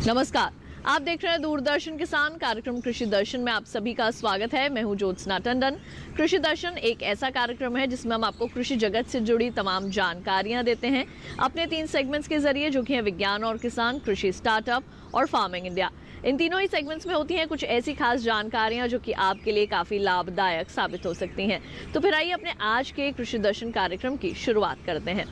नमस्कार, आप देख रहे हैं दूरदर्शन किसान कार्यक्रम कृषि दर्शन में आप सभी का स्वागत है। मैं हूं ज्योत्सना टंडन। कृषि दर्शन एक ऐसा कार्यक्रम है जिसमें हम आपको कृषि जगत से जुड़ी तमाम जानकारियां देते हैं अपने 3 सेगमेंट्स के जरिए, जो कि है विज्ञान और किसान, कृषि स्टार्टअप और फार्मिंग इंडिया। इन तीनों ही सेगमेंट्स में होती हैं कुछ ऐसी खास जानकारियां जो कि आपके लिए काफी लाभदायक साबित हो सकती हैं। तो फिर आइए अपने आज के कृषि दर्शन कार्यक्रम की शुरुआत करते हैं।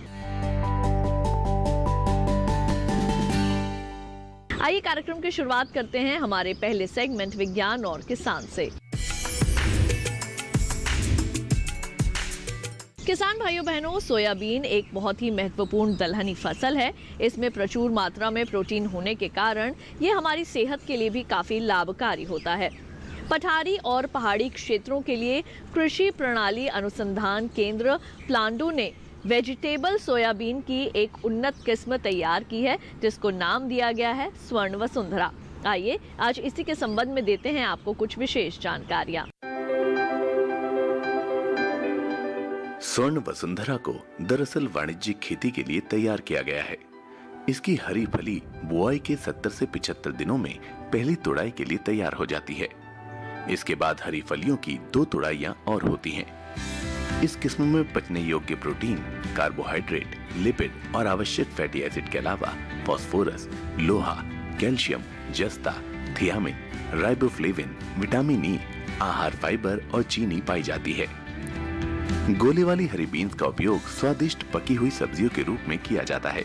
आइए कार्यक्रम की शुरुआत करते हैं हमारे पहले सेगमेंट विज्ञान और किसान से। किसान भाइयों बहनों, सोयाबीन एक बहुत ही महत्वपूर्ण दलहनी फसल है। इसमें प्रचुर मात्रा में प्रोटीन होने के कारण ये हमारी सेहत के लिए भी काफी लाभकारी होता है। पठारी और पहाड़ी क्षेत्रों के लिए कृषि प्रणाली अनुसंधान केंद्र प्लांडू ने वेजिटेबल सोयाबीन की एक उन्नत किस्म तैयार की है जिसको नाम दिया गया है स्वर्ण वसुंधरा। आइए आज इसी के संबंध में देते हैं आपको कुछ विशेष जानकारियां। स्वर्ण वसुंधरा को दरअसल वाणिज्यिक खेती के लिए तैयार किया गया है। इसकी हरी फली बुआई के 70 से 75 दिनों में पहली तुड़ाई के लिए तैयार हो जाती है। इसके बाद हरी फलियों की 2 तुड़ाइयां और होती हैं। इस किस्म में पचने योग्य प्रोटीन, कार्बोहाइड्रेट, लिपिड और आवश्यक फैटी एसिड के अलावा फास्फोरस, लोहा, कैल्शियम, जस्ता, थियामिन, राइबोफ्लेविन, विटामिन ई, आहार फाइबर और चीनी पाई जाती है। गोले वाली हरी बीन्स का उपयोग स्वादिष्ट पकी हुई सब्जियों के रूप में किया जाता है,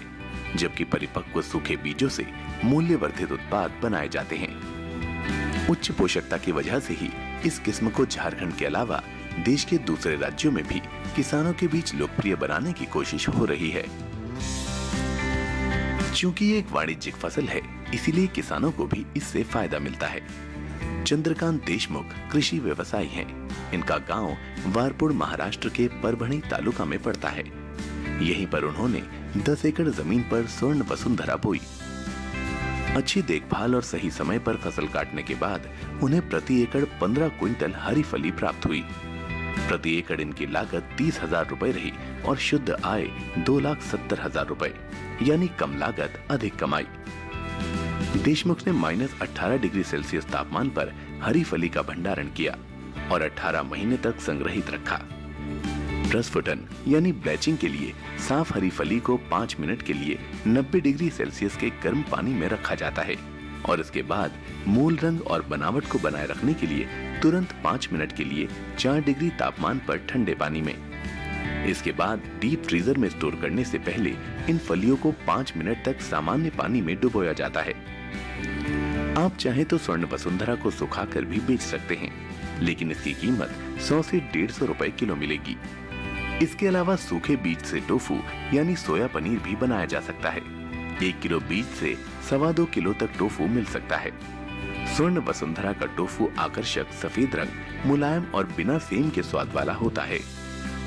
जबकि परिपक्व सूखे बीजों से मूल्यवर्धित उत्पाद बनाए जाते हैं। उच्च पोषकता की वजह से ही इस किस्म को झारखंड के अलावा देश के दूसरे राज्यों में भी किसानों के बीच लोकप्रिय बनाने की कोशिश हो रही है। चूंकि ये एक वाणिज्यिक फसल है, इसीलिए किसानों को भी इससे फायदा मिलता है। चंद्रकांत देशमुख कृषि व्यवसायी हैं। इनका गांव वारपुड़ महाराष्ट्र के परभणी तालुका में पड़ता है। यहीं पर उन्होंने 10 एकड़ जमीन पर स्वर्ण वसुंधरा बोई। अच्छी देखभाल और सही समय पर फसल काटने के बाद उन्हें प्रति एकड़ 15 क्विंटल हरी फली प्राप्त हुई। प्रति एकड़ इनकी लागत 30,000 रुपए रही और शुद्ध आय 2,70,000 रुपए, यानी कम लागत अधिक कमाई। देशमुख ने -18 डिग्री सेल्सियस तापमान पर हरी फली का भंडारण किया और 18 महीने तक संग्रहित रखा। प्रस्फुटन यानी ब्लैचिंग के लिए साफ हरी फली को 5 मिनट के लिए 90 डिग्री सेल्सियस के गर्म पानी में रखा जाता है और इसके बाद मूल रंग और बनावट को बनाए रखने के लिए तुरंत 5 मिनट के लिए 4 डिग्री तापमान पर ठंडे पानी में। इसके बाद डीप फ्रीजर में स्टोर करने से पहले इन फलियों को 5 मिनट तक सामान्य पानी में डुबोया जाता है। आप चाहे तो स्वर्ण वसुंधरा को सुखाकर भी बेच सकते हैं, लेकिन इसकी कीमत 100 से 150 रुपए किलो मिलेगी। इसके अलावा सूखे बीज से टोफू यानी सोया पनीर भी बनाया जा सकता है। 1 किलो बीज से 2.25 किलो तक टोफू मिल सकता है। स्वर्ण वसुंधरा का टोफू आकर्षक सफेद रंग, मुलायम और बिना सेम के स्वाद वाला होता है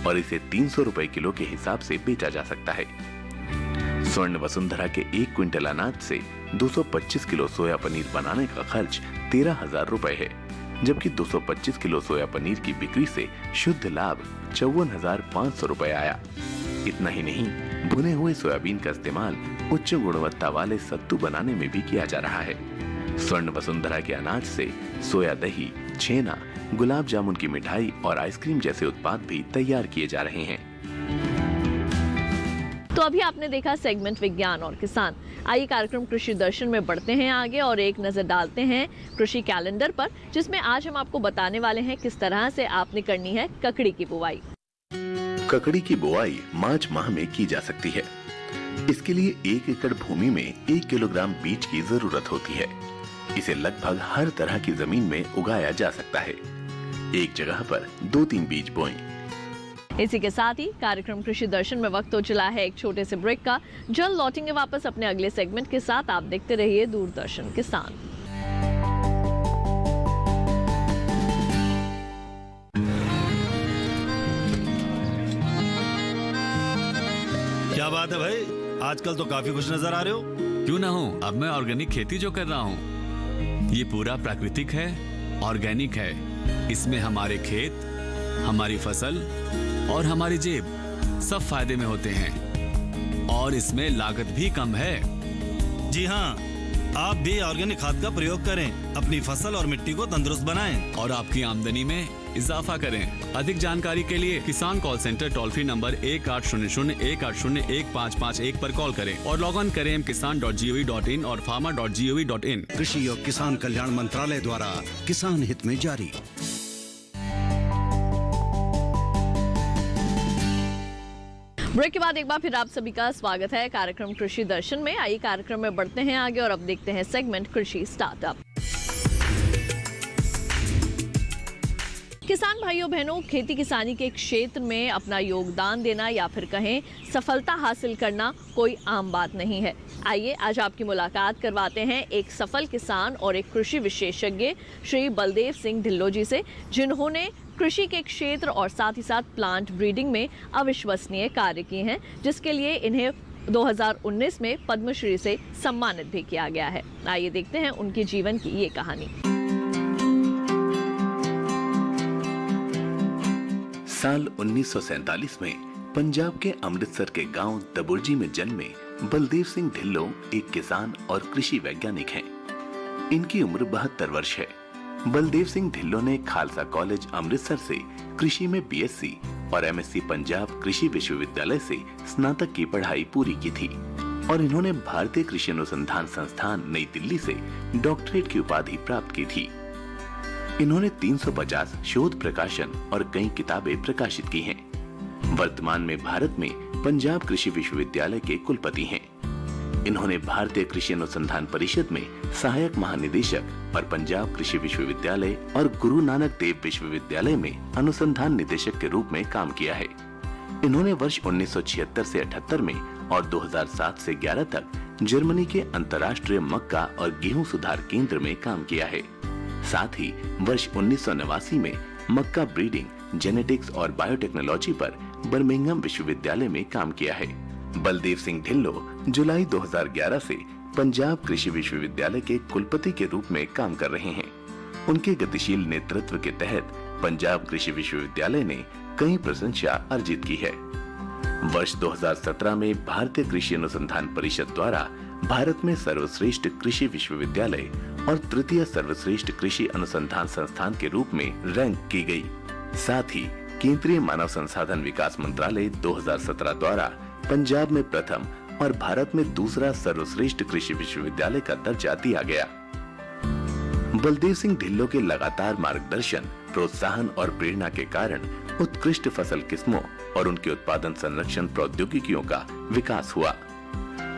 और इसे 300 रुपए किलो के हिसाब से बेचा जा सकता है। स्वर्ण वसुंधरा के 1 क्विंटल अनाज से 225 किलो सोया पनीर बनाने का खर्च 13,000 रुपए है, जबकि 225 किलो सोया पनीर की बिक्री से शुद्ध लाभ 54,500 रुपए आया। इतना ही नहीं, भुने हुए सोयाबीन का इस्तेमाल उच्च गुणवत्ता वाले सत्तू बनाने में भी किया जा रहा है। स्वर्ण वसुंधरा के अनाज से सोया दही, छेना, गुलाब जामुन की मिठाई और आइसक्रीम जैसे उत्पाद भी तैयार किए जा रहे हैं। तो अभी आपने देखा सेगमेंट विज्ञान और किसान। आइए कार्यक्रम कृषि दर्शन में बढ़ते हैं आगे और एक नजर डालते हैं कृषि कैलेंडर पर, जिसमें आज हम आपको बताने वाले हैं किस तरह से आपने करनी है ककड़ी की बुआई। ककड़ी की बुआई मार्च माह में की जा सकती है। इसके लिए 1 एकड़ भूमि में 1 किलोग्राम बीज की जरूरत होती है। इसे लगभग हर तरह की जमीन में उगाया जा सकता है। एक जगह पर 2-3 बीज बोएं। इसी के साथ ही कार्यक्रम कृषि दर्शन में वक्त हो चला है एक छोटे से ब्रेक का। जल्द लौटेंगे वापस अपने अगले सेगमेंट के साथ। आप देखते रहिए दूरदर्शन किसान। क्या बात है भाई, आजकल तो काफी खुश नजर आ रहे हो। क्यों ना हो, अब मैं ऑर्गेनिक खेती जो कर रहा हूँ, ये पूरा प्राकृतिक है, ऑर्गेनिक है। इसमें हमारे खेत, हमारी फसल और हमारी जेब सब फायदे में होते हैं और इसमें लागत भी कम है। जी हाँ, आप भी ऑर्गेनिक खाद का प्रयोग करें, अपनी फसल और मिट्टी को तंदुरुस्त बनाएं। और आपकी आमदनी में इजाफा करें। अधिक जानकारी के लिए किसान call centre toll free number 1800-180-1551 पर कॉल करें और लॉग ऑन करें kisan.gov.in और farmer.gov.in। कृषि और किसान कल्याण मंत्रालय द्वारा किसान हित में जारी। ब्रेक के बाद एक बार फिर आप सभी का स्वागत है कार्यक्रम कृषि दर्शन में। आइए कार्यक्रम में बढ़ते हैं आगे और अब देखते हैं सेगमेंट कृषि स्टार्टअप। किसान भाइयों बहनों, खेती किसानी के क्षेत्र में अपना योगदान देना या फिर कहें सफलता हासिल करना कोई आम बात नहीं है। आइए आज आपकी मुलाकात करवाते हैं एक सफल किसान और एक कृषि विशेषज्ञ श्री बलदेव सिंह ढिल्लो जी से, जिन्होंने कृषि के क्षेत्र और साथ ही साथ प्लांट ब्रीडिंग में अविश्वसनीय कार्य किए हैं, जिसके लिए इन्हें 2019 में पद्मश्री से सम्मानित भी किया गया है। आइए देखते हैं उनके जीवन की ये कहानी। साल 1947 में पंजाब के अमृतसर के गांव दबुर्जी में जन्मे बलदेव सिंह ढिल्लो एक किसान और कृषि वैज्ञानिक हैं। इनकी उम्र 72 वर्ष है। बलदेव सिंह ढिल्लो ने खालसा कॉलेज अमृतसर से कृषि में बीएससी और एमएससी पंजाब कृषि विश्वविद्यालय से स्नातक की पढ़ाई पूरी की थी और इन्होंने भारतीय कृषि अनुसंधान संस्थान नई दिल्ली से डॉक्टरेट की उपाधि प्राप्त की थी। इन्होंने 350 शोध प्रकाशन और कई किताबें प्रकाशित की हैं। वर्तमान में भारत में पंजाब कृषि विश्वविद्यालय के कुलपति हैं। इन्होंने भारतीय कृषि अनुसंधान परिषद में सहायक महानिदेशक और पंजाब कृषि विश्वविद्यालय और गुरु नानक देव विश्वविद्यालय में अनुसंधान निदेशक के रूप में काम किया है। इन्होंने वर्ष 1976 से 78 में और 2007 से 11 तक जर्मनी के अंतर्राष्ट्रीय मक्का और गेहूं सुधार केंद्र में काम किया है। साथ ही वर्ष 1989 में मक्का ब्रीडिंग, जेनेटिक्स और बायोटेक्नोलॉजी पर बर्मिंघम विश्वविद्यालय में काम किया है। बलदेव सिंह ढिल्लो जुलाई 2011 से पंजाब कृषि विश्वविद्यालय के कुलपति के रूप में काम कर रहे हैं। उनके गतिशील नेतृत्व के तहत पंजाब कृषि विश्वविद्यालय ने कई प्रशंसा अर्जित की है। वर्ष 2017 में भारतीय कृषि अनुसंधान परिषद द्वारा भारत में सर्वश्रेष्ठ कृषि विश्वविद्यालय और तृतीय सर्वश्रेष्ठ कृषि अनुसंधान संस्थान के रूप में रैंक की गई। साथ ही केंद्रीय मानव संसाधन विकास मंत्रालय 2017 द्वारा पंजाब में प्रथम और भारत में दूसरा सर्वश्रेष्ठ कृषि विश्वविद्यालय का दर्जा दिया गया। बलदेव सिंह ढिल्लो के लगातार मार्गदर्शन, प्रोत्साहन और प्रेरणा के कारण उत्कृष्ट फसल किस्मों और उनके उत्पादन संरक्षण प्रौद्योगिकियों का विकास हुआ।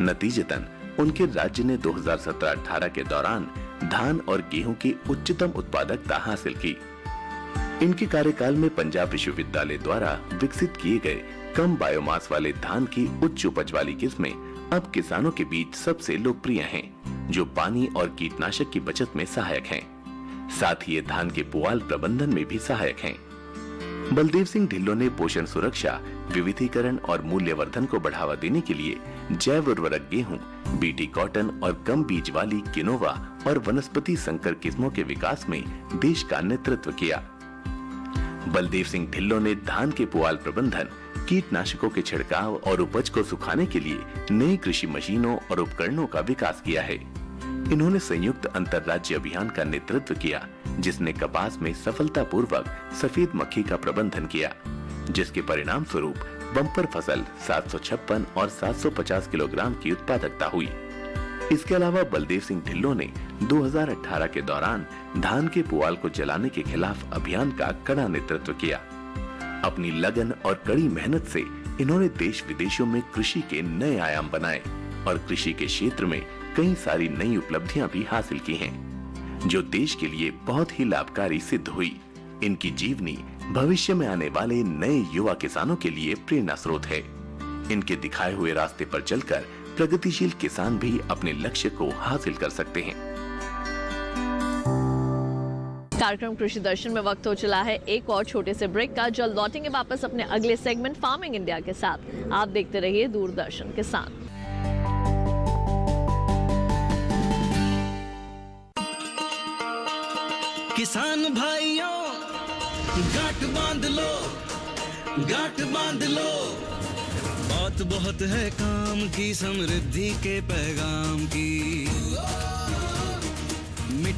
नतीजतन उनके राज्य ने 2017-18 के दौरान धान और गेहूं की उच्चतम उत्पादकता हासिल की। इनके कार्यकाल में पंजाब विश्वविद्यालय द्वारा विकसित किए गए कम बायोमास वाले धान की उच्च उपज वाली किस्में अब किसानों के बीच सबसे लोकप्रिय हैं, जो पानी और कीटनाशक की बचत में सहायक हैं। साथ ही ये धान के पुआल प्रबंधन में भी सहायक हैं। बलदेव सिंह ढिल्लो ने पोषण सुरक्षा, विविधीकरण और मूल्यवर्धन को बढ़ावा देने के लिए जैव उर्वरक गेहूं, बीटी कॉटन और कम बीज वाली किनोवा और वनस्पति संकर किस्मों के विकास में देश का नेतृत्व किया। बलदेव सिंह ढिल्लो ने धान के पुआल प्रबंधन, कीटनाशकों के छिड़काव और उपज को सुखाने के लिए नई कृषि मशीनों और उपकरणों का विकास किया है। इन्होंने संयुक्त अंतर्राज्य अभियान का नेतृत्व किया, जिसने कपास में सफलतापूर्वक सफेद मक्खी का प्रबंधन किया, जिसके परिणाम स्वरूप बम्पर फसल 756 और 750 किलोग्राम की उत्पादकता हुई। इसके अलावा बलदेव सिंह ढिल्लो ने 2018 के दौरान धान के पुआल को जलाने के खिलाफ अभियान का कड़ा नेतृत्व किया। अपनी लगन और कड़ी मेहनत से इन्होंने देश विदेशों में कृषि के नए आयाम बनाए और कृषि के क्षेत्र में कई सारी नई उपलब्धियां भी हासिल की हैं, जो देश के लिए बहुत ही लाभकारी सिद्ध हुई। इनकी जीवनी भविष्य में आने वाले नए युवा किसानों के लिए प्रेरणा स्रोत है। इनके दिखाए हुए रास्ते पर चलकर प्रगतिशील किसान भी अपने लक्ष्य को हासिल कर सकते हैं। कार्यक्रम कृषि दर्शन में वक्त हो चला है एक और छोटे से ब्रेक का। जल्द लौटेंगे वापस अपने अगले सेगमेंट फार्मिंग इंडिया के साथ। आप देखते रहिए दूरदर्शन किसान। किसान भाइयों गांठ बांध लो, गांठ बांध लो, बात बहुत है काम की, समृद्धि के पैगाम की।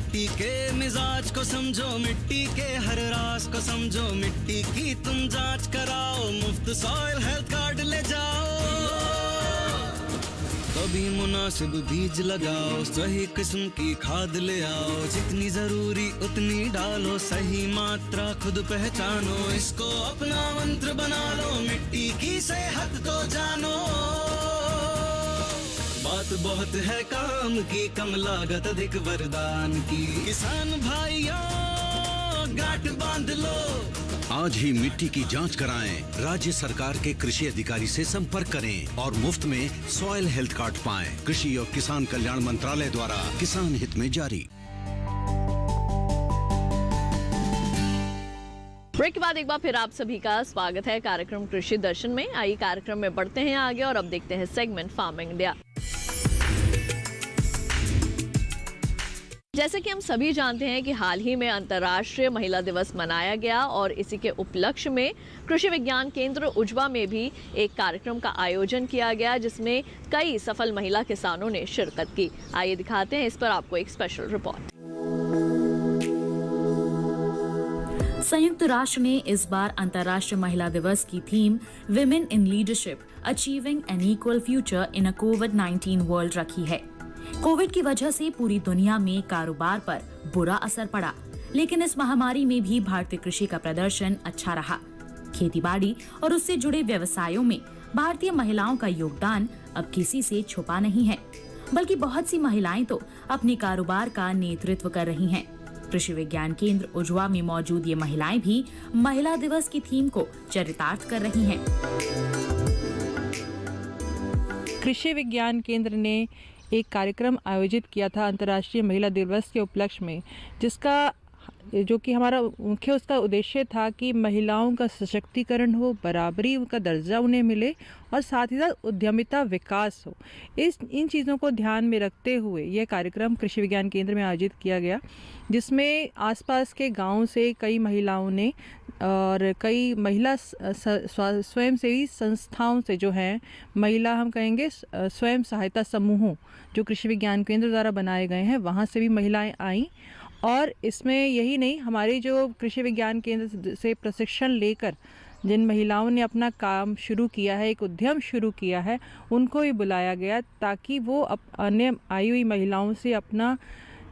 मिट्टी के मिजाज को समझो, मिट्टी के हर राज को समझो, मिट्टी की तुम जांच कराओ, मुफ्त सॉइल हेल्थ कार्ड ले जाओ। कभी मुनासिब बीज लगाओ, सही किस्म की खाद ले आओ, जितनी जरूरी उतनी डालो, सही मात्रा खुद पहचानो, इसको अपना मंत्र बना लो, मिट्टी की सेहत को जानो। बात बहुत है काम की, कम लागत अधिक वरदान की, किसान भाइयों गांठ बांध लो। आज ही मिट्टी की जांच कराएं, राज्य सरकार के कृषि अधिकारी से संपर्क करें और मुफ्त में सॉइल हेल्थ कार्ड पाएं। कृषि और किसान कल्याण मंत्रालय द्वारा किसान हित में जारी। ब्रेक के बाद एक बार फिर आप सभी का स्वागत है कार्यक्रम कृषि दर्शन में। आइए कार्यक्रम में बढ़ते हैं आगे और अब देखते हैं सेगमेंट फार्मिंग इंडिया। जैसे कि हम सभी जानते हैं कि हाल ही में अंतर्राष्ट्रीय महिला दिवस मनाया गया और इसी के उपलक्ष्य में कृषि विज्ञान केंद्र उजवा में भी एक कार्यक्रम का आयोजन किया गया, जिसमें कई सफल महिला किसानों ने शिरकत की। आइए दिखाते हैं इस पर आपको एक स्पेशल रिपोर्ट। संयुक्त राष्ट्र ने इस बार अंतर्राष्ट्रीय महिला दिवस की theme women in leadership achieving an equal future in a COVID world रखी है। कोविड की वजह से पूरी दुनिया में कारोबार पर बुरा असर पड़ा, लेकिन इस महामारी में भी भारतीय कृषि का प्रदर्शन अच्छा रहा। खेतीबाड़ी और उससे जुड़े व्यवसायों में भारतीय महिलाओं का योगदान अब किसी से छुपा नहीं है, बल्कि बहुत सी महिलाएं तो अपने कारोबार का नेतृत्व कर रही हैं। कृषि विज्ञान केंद्र उजवा में मौजूद ये महिलाएं भी महिला दिवस की थीम को चरितार्थ कर रही हैं। कृषि विज्ञान केंद्र ने एक कार्यक्रम आयोजित किया था अंतर्राष्ट्रीय महिला दिवस के उपलक्ष्य में, जिसका जो कि हमारा मुख्य उसका उद्देश्य था कि महिलाओं का सशक्तिकरण हो, बराबरी का दर्जा उन्हें मिले और साथ ही साथ उद्यमिता विकास हो। इन चीज़ों को ध्यान में रखते हुए यह कार्यक्रम कृषि विज्ञान केंद्र में आयोजित किया गया, जिसमें आसपास के गांव से कई महिलाओं ने और कई महिला स्वयंसेवी संस्थाओं से जो हैं महिला हम कहेंगे स्वयं सहायता समूहों जो कृषि विज्ञान केंद्र द्वारा बनाए गए हैं, वहाँ से भी महिलाएं आईं। और इसमें यही नहीं, हमारे जो कृषि विज्ञान केंद्र से प्रशिक्षण लेकर जिन महिलाओं ने अपना काम शुरू किया है, एक उद्यम शुरू किया है, उनको भी बुलाया गया ताकि वो अन्य आई हुई महिलाओं से अपना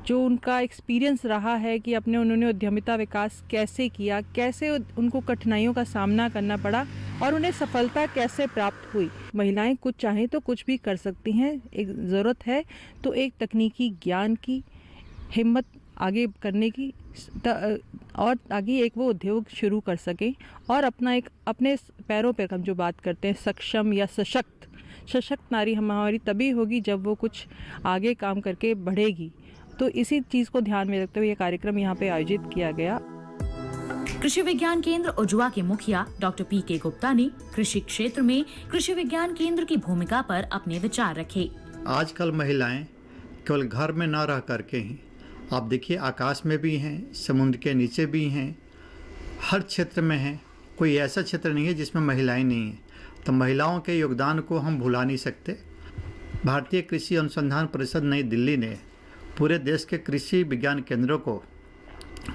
जो उनका एक्सपीरियंस रहा है कि उन्होंने उद्यमिता विकास कैसे किया, कैसे उनको कठिनाइयों का सामना करना पड़ा और उन्हें सफलता कैसे प्राप्त हुई। महिलाएं कुछ चाहें तो कुछ भी कर सकती हैं, एक ज़रूरत है तो एक तकनीकी ज्ञान की, हिम्मत आगे करने की और आगे एक वो उद्योग शुरू कर सकें और अपने पैरों पर हम जो बात करते हैं सक्षम या सशक्त नारी हमारी तभी होगी जब वो कुछ आगे काम करके बढ़ेगी। तो इसी चीज़ को ध्यान में रखते हुए ये कार्यक्रम यहाँ पे आयोजित किया गया। कृषि विज्ञान केंद्र उजवा के मुखिया डॉक्टर पी.के. गुप्ता ने कृषि क्षेत्र में कृषि विज्ञान केंद्र की भूमिका पर अपने विचार रखे। आजकल महिलाएं केवल घर में न रह करके ही, आप देखिए आकाश में भी हैं, समुद्र के नीचे भी हैं, हर क्षेत्र में हैं। कोई ऐसा क्षेत्र नहीं है जिसमें महिलाएं नहीं हैं। तो महिलाओं के योगदान को हम भुला नहीं सकते। भारतीय कृषि अनुसंधान परिषद नई दिल्ली ने पूरे देश के कृषि विज्ञान केंद्रों को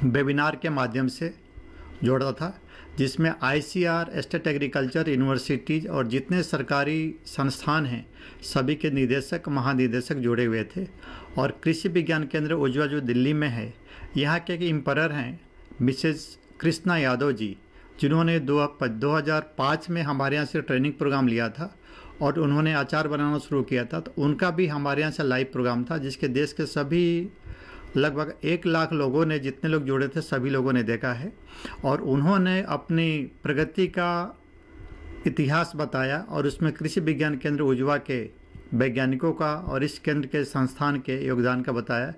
वेबिनार के माध्यम से जोड़ा था, जिसमें ICR, स्टेट एग्रीकल्चर यूनिवर्सिटीज़ और जितने सरकारी संस्थान हैं सभी के निदेशक महानिदेशक जुड़े हुए थे। और कृषि विज्ञान केंद्र उजवा जो दिल्ली में है, यहाँ के एक एम्पायर हैं मिसेस कृष्णा यादव जी, जिन्होंने 2005 में हमारे यहाँ से ट्रेनिंग प्रोग्राम लिया था और उन्होंने अचार बनाना शुरू किया था। तो उनका भी हमारे यहाँ से लाइव प्रोग्राम था, जिसके देश के सभी लगभग 1 लाख लोगों ने, जितने लोग जुड़े थे सभी लोगों ने देखा है। और उन्होंने अपनी प्रगति का इतिहास बताया और उसमें कृषि विज्ञान केंद्र उजवा के वैज्ञानिकों का और इस केंद्र के संस्थान के योगदान का बताया,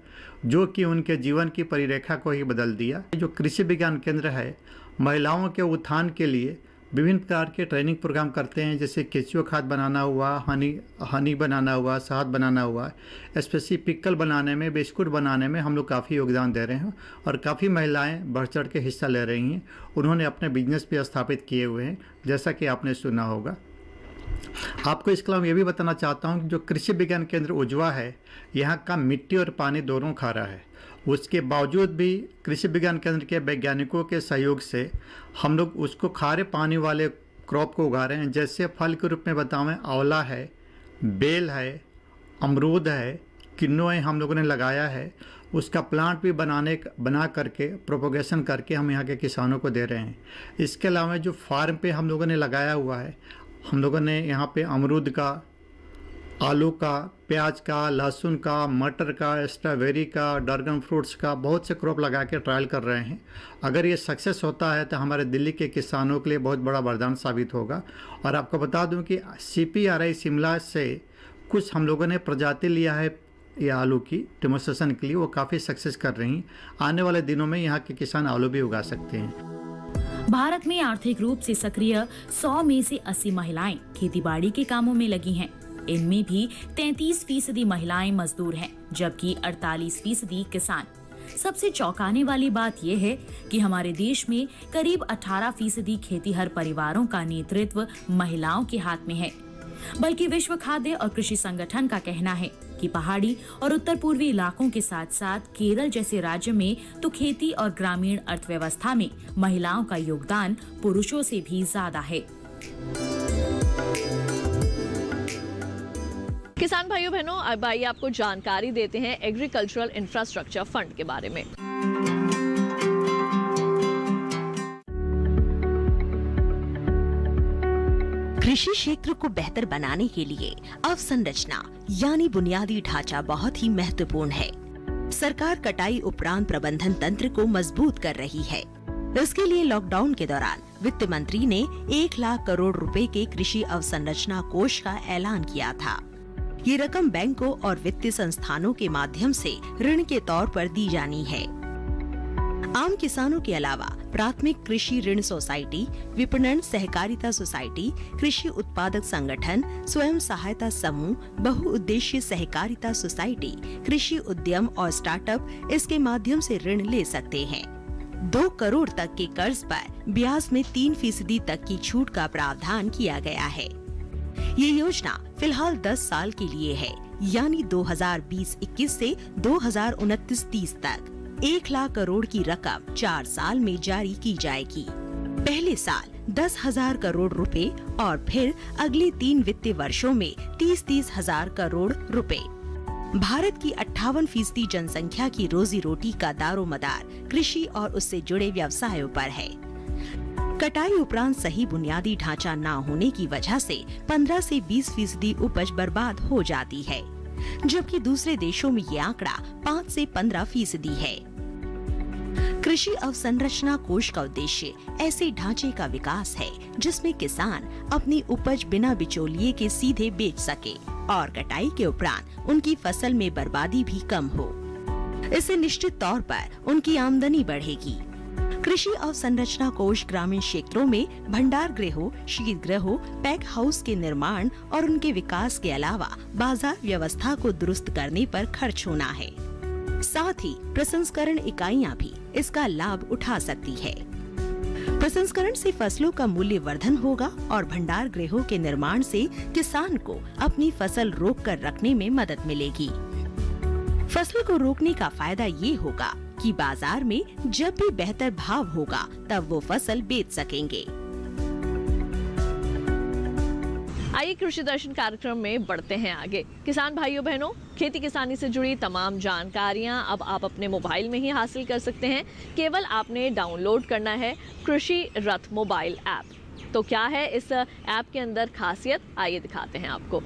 जो कि उनके जीवन की परिरेखा को ही बदल दिया। जो कृषि विज्ञान केंद्र है, महिलाओं के उत्थान के लिए विभिन्न प्रकार के ट्रेनिंग प्रोग्राम करते हैं, जैसे केचुआ खाद बनाना हुआ, हनी बनाना हुआ, शहद बनाना हुआ, स्पेशली पिकल बनाने में, बिस्कुट बनाने में हम लोग काफ़ी योगदान दे रहे हैं और काफ़ी महिलाएं बढ़ चढ़ के हिस्सा ले रही हैं। उन्होंने अपने बिजनेस भी स्थापित किए हुए हैं, जैसा कि आपने सुना होगा। आपको इसके अलावा ये भी बताना चाहता हूँ कि जो कृषि विज्ञान केंद्र उजवा है, यहाँ का मिट्टी और पानी दोनों खारा है उसके बावजूद भी कृषि विज्ञान केंद्र के वैज्ञानिकों के सहयोग से हम लोग उसको खारे पानी वाले क्रॉप को उगा रहे हैं। जैसे फल के रूप में बतावें, आंवला है, बेल है, अमरूद है, किन्नू हम लोगों ने लगाया है। उसका प्लांट भी बना करके प्रोपोगेशन करके हम यहाँ के किसानों को दे रहे हैं। इसके अलावा जो फार्म पे हम लोगों ने लगाया हुआ है, हम लोगों ने यहाँ पे अमरूद का, आलू का, प्याज का, लहसुन का, मटर का, स्ट्रॉबेरी का, ड्रैगन फ्रूट्स का बहुत से क्रॉप लगा के ट्रायल कर रहे हैं। अगर ये सक्सेस होता है तो हमारे दिल्ली के किसानों के लिए बहुत बड़ा वरदान साबित होगा। और आपको बता दूं कि CPRI शिमला से कुछ हम लोगों ने प्रजाति लिया है ये आलू की डेमोन्स्ट्रेशन के लिए, वो काफ़ी सक्सेस कर रही हैं। आने वाले दिनों में यहाँ के किसान आलू भी उगा सकते हैं। भारत में आर्थिक रूप से सक्रिय 100 में से 80 महिलाएं खेतीबाड़ी के कामों में लगी हैं। इनमें भी 33% महिलाएं मजदूर हैं, जबकि 48% किसान। सबसे चौंकाने वाली बात यह है कि हमारे देश में करीब 18% खेतीहर परिवारों का नेतृत्व महिलाओं के हाथ में है। बल्कि विश्व खाद्य और कृषि संगठन का कहना है कि पहाड़ी और उत्तर पूर्वी इलाकों के साथ साथ केरल जैसे राज्य में तो खेती और ग्रामीण अर्थव्यवस्था में महिलाओं का योगदान पुरुषों से भी ज्यादा है। किसान भाइयों बहनों, अब आइए आपको जानकारी देते हैं एग्रीकल्चरल इंफ्रास्ट्रक्चर फंड के बारे में। कृषि क्षेत्र को बेहतर बनाने के लिए अवसंरचना यानी बुनियादी ढांचा बहुत ही महत्वपूर्ण है। सरकार कटाई उपरांत प्रबंधन तंत्र को मजबूत कर रही है। इसके लिए लॉकडाउन के दौरान वित्त मंत्री ने 1 लाख करोड़ रुपए के कृषि अवसंरचना कोष का ऐलान किया था। ये रकम बैंकों और वित्तीय संस्थानों के माध्यम से ऋण के तौर पर दी जानी है। आम किसानों के अलावा प्राथमिक कृषि ऋण सोसाइटी, विपणन सहकारिता सोसाइटी, कृषि उत्पादक संगठन, स्वयं सहायता समूह, बहुउद्देशीय सहकारिता सोसाइटी, कृषि उद्यम और स्टार्टअप इसके माध्यम से ऋण ले सकते हैं। 2 करोड़ तक के कर्ज पर ब्याज में 3% तक की छूट का प्रावधान किया गया है। ये योजना फिलहाल 10 साल के लिए है, यानी 2020-21 से 2029-30 तक 1 लाख करोड़ की रकम 4 साल में जारी की जाएगी। पहले साल 10,000 करोड़ रुपए और फिर अगले 3 वित्तीय वर्षों में 30-30 हजार करोड़ रुपए। भारत की 58% जनसंख्या की रोजी रोटी का दारोमदार कृषि और उससे जुड़े व्यवसायों पर है। कटाई उपरांत सही बुनियादी ढांचा न होने की वजह से 15 से 20% उपज बर्बाद हो जाती है, जबकि दूसरे देशों में ये आंकड़ा 5 से 15% है। कृषि अवसंरचना कोष का उद्देश्य ऐसे ढांचे का विकास है जिसमें किसान अपनी उपज बिना बिचौलिए के सीधे बेच सके और कटाई के उपरांत उनकी फसल में बर्बादी भी कम हो। इससे निश्चित तौर पर उनकी आमदनी बढ़ेगी। कृषि अवसंरचना कोष ग्रामीण क्षेत्रों में भंडार गृहों, शीतगृहों, पैक हाउस के निर्माण और उनके विकास के अलावा बाजार व्यवस्था को दुरुस्त करने पर खर्च होना है। साथ ही प्रसंस्करण इकाइयां भी इसका लाभ उठा सकती है। प्रसंस्करण से फसलों का मूल्य वर्धन होगा और भंडार गृहों के निर्माण से किसान को अपनी फसल रोक कर रखने में मदद मिलेगी। फसल को रोकने का फायदा ये होगा कि बाजार में जब भी बेहतर भाव होगा तब वो फसल बेच सकेंगे। आइए कृषि दर्शन कार्यक्रम में बढ़ते हैं आगे। किसान भाइयों बहनों, खेती किसानी से जुड़ी तमाम जानकारियां अब आप अपने मोबाइल में ही हासिल कर सकते हैं। केवल आपने डाउनलोड करना है कृषि रथ मोबाइल ऐप। तो क्या है इस ऐप के अंदर खासियत, आइए दिखाते हैं आपको।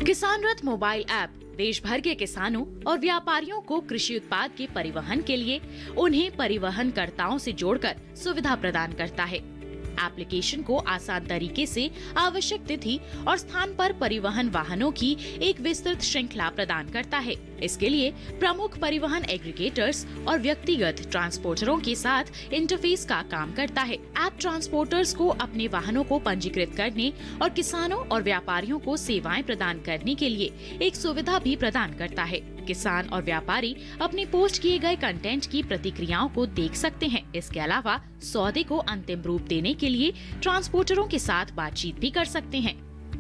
किसान रथ मोबाइल ऐप देश भर के किसानों और व्यापारियों को कृषि उत्पाद के परिवहन के लिए उन्हें परिवहनकर्ताओं से जोड़कर सुविधा प्रदान करता है। एप्लीकेशन को आसान तरीके से आवश्यक तिथि और स्थान पर परिवहन वाहनों की एक विस्तृत श्रृंखला प्रदान करता है। इसके लिए प्रमुख परिवहन एग्रीगेटर्स और व्यक्तिगत ट्रांसपोर्टरों के साथ इंटरफेस का काम करता है। ऐप ट्रांसपोर्टर्स को अपने वाहनों को पंजीकृत करने और किसानों और व्यापारियों को सेवाएं प्रदान करने के लिए एक सुविधा भी प्रदान करता है। किसान और व्यापारी अपने पोस्ट किए गए कंटेंट की प्रतिक्रियाओं को देख सकते हैं। इसके अलावा सौदे को अंतिम रूप देने के लिए ट्रांसपोर्टरों के साथ बातचीत भी कर सकते हैं।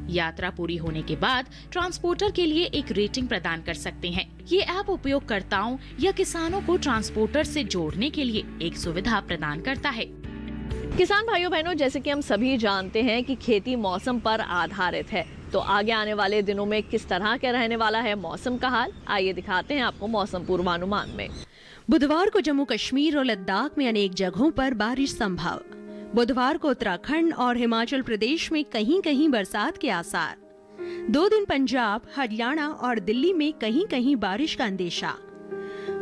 यात्रा पूरी होने के बाद ट्रांसपोर्टर के लिए एक रेटिंग प्रदान कर सकते हैं। ये ऐप उपयोगकर्ताओं या किसानों को ट्रांसपोर्टर से जोड़ने के लिए एक सुविधा प्रदान करता है। किसान भाइयों बहनों, जैसे कि हम सभी जानते हैं कि खेती मौसम पर आधारित है, तो आगे आने वाले दिनों में किस तरह का रहने वाला है मौसम का हाल, आइए दिखाते हैं आपको मौसम पूर्वानुमान में। बुधवार को जम्मू कश्मीर और लद्दाख में अनेक जगहों पर बारिश संभव। बुधवार को उत्तराखंड और हिमाचल प्रदेश में कहीं कहीं बरसात के आसार। 2 दिन पंजाब, हरियाणा और दिल्ली में कहीं कहीं बारिश का अंदेशा।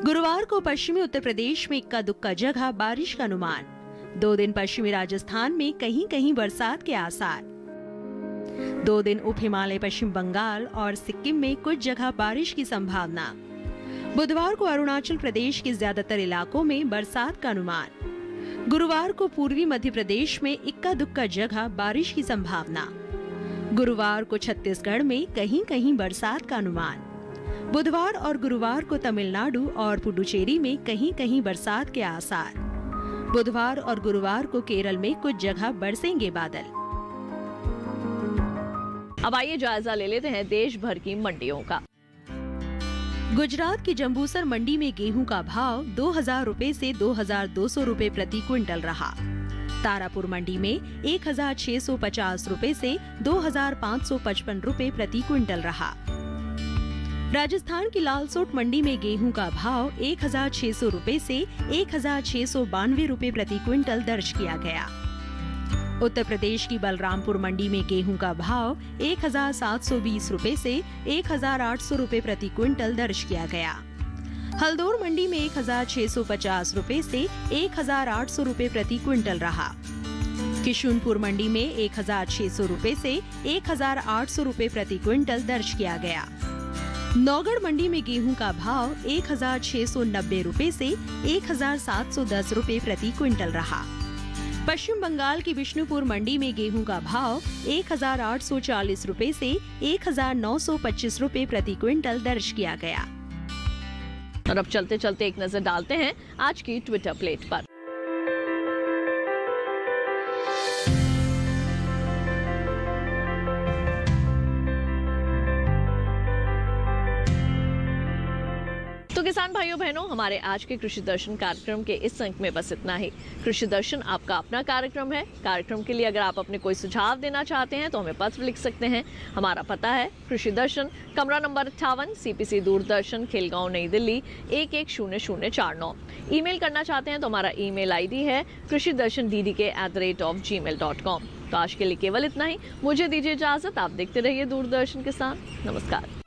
गुरुवार को पश्चिमी उत्तर प्रदेश में इक्का दुक्का जगह बारिश का अनुमान। 2 दिन पश्चिमी राजस्थान में कहीं कहीं बरसात के आसार। 2 दिन उप हिमालय पश्चिम बंगाल और सिक्किम में कुछ जगह बारिश की संभावना। बुधवार को अरुणाचल प्रदेश के ज्यादातर इलाकों में बरसात का अनुमान। गुरुवार को पूर्वी मध्य प्रदेश में इक्का दुक्का जगह बारिश की संभावना। गुरुवार को छत्तीसगढ़ में कहीं कहीं बरसात का अनुमान। बुधवार और गुरुवार को तमिलनाडु और पुडुचेरी में कहीं कहीं बरसात के आसार। बुधवार और गुरुवार को केरल में कुछ जगह बरसेंगे बादल। अब आइए जायजा ले लेते हैं देश भर की मंडियों का। गुजरात की जंबूसर मंडी में गेहूं का भाव 2000 रुपए से 2200 रुपए प्रति क्विंटल रहा। तारापुर मंडी में 1650 रुपए से 2555 रुपए प्रति क्विंटल रहा। राजस्थान की लालसोट मंडी में गेहूं का भाव 1600 रुपए से 1692 रुपए प्रति क्विंटल दर्ज किया गया। उत्तर प्रदेश की बलरामपुर मंडी में गेहूं का भाव 1720 रुपए से 1800 रुपए प्रति क्विंटल दर्ज किया गया। हल्दौर मंडी में 1650 रुपए से 1800 रुपए प्रति क्विंटल रहा। किशुनपुर मंडी में 1600 रुपए से 1800 रुपए प्रति क्विंटल दर्ज किया गया। नौगढ़ मंडी में गेहूं का भाव 1690 रुपए से 1710 रुपए प्रति क्विंटल रहा। पश्चिम बंगाल की विष्णुपुर मंडी में गेहूं का भाव 1840 रुपए से 1925 रुपए प्रति क्विंटल दर्ज किया गया। और अब चलते चलते एक नजर डालते हैं आज की ट्विटर प्लेट पर। तो किसान भाइयों बहनों, हमारे आज के कृषि दर्शन कार्यक्रम के इस अंक में बस इतना ही। कृषि दर्शन आपका अपना कार्यक्रम है। कार्यक्रम के लिए अगर आप अपने कोई सुझाव देना चाहते हैं तो हमें पत्र लिख सकते हैं। हमारा पता है कृषि दर्शन, कमरा नंबर 58, CPC दूरदर्शन, खिलगांव, नई दिल्ली 110049। ईमेल करना चाहते हैं तो हमारा ईमेल ID है krishidarshanddd@gmail.com। तो आज के लिए केवल इतना ही। मुझे दीजिए इजाजत। आप देखते रहिए दूरदर्शन किसान। नमस्कार।